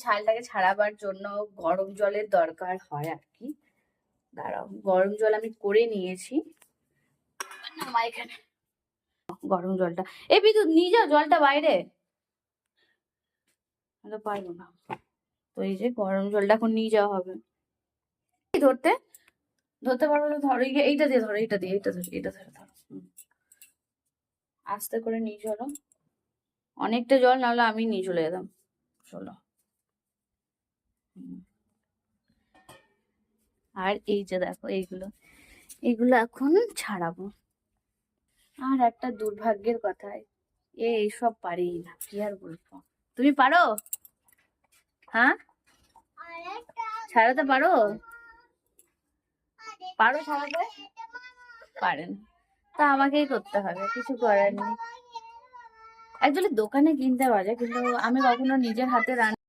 ছালটাকে ছাড়াবার জন্য গরম জলের দরকার হয় আর কি। দাঁড়াও, গরম জল আমি করে নিয়েছি। নামা এখানে গরম জলটা। এই বিদ্যুৎ নিয়ে যাও জলটা বাইরে, পারবো না তো। এই যে গরম জলটা এখন নিয়ে যাওয়া হবে। ধরতে ধরতে পারবো না, ধরো এইটা দিয়ে ধরো, এইটা দিয়ে, এইটা ধরো, এটা ধরো ধরো। আস্তে করে নিয়ে চলো, অনেকটা জল, নাহলে আমি নিয়ে চলে যেতাম। চলো। আর এই যে দেখো এইগুলো, এগুলো এখন ছাড়াবো। আর একটা দুর্ভাগ্যের কথা, এইসব পারি না, কি আর বলবো। তুমি পারো? হ্যাঁ, ছাড়াতে পারো? পারো ছাড়াতে? পারেন, তা আমাকেই করতে হবে, কিছু করার নেই। অ্যাকচুয়ালি দোকানে কিনতে পারে, কিন্তু আমি কখনো নিজের হাতে রান্না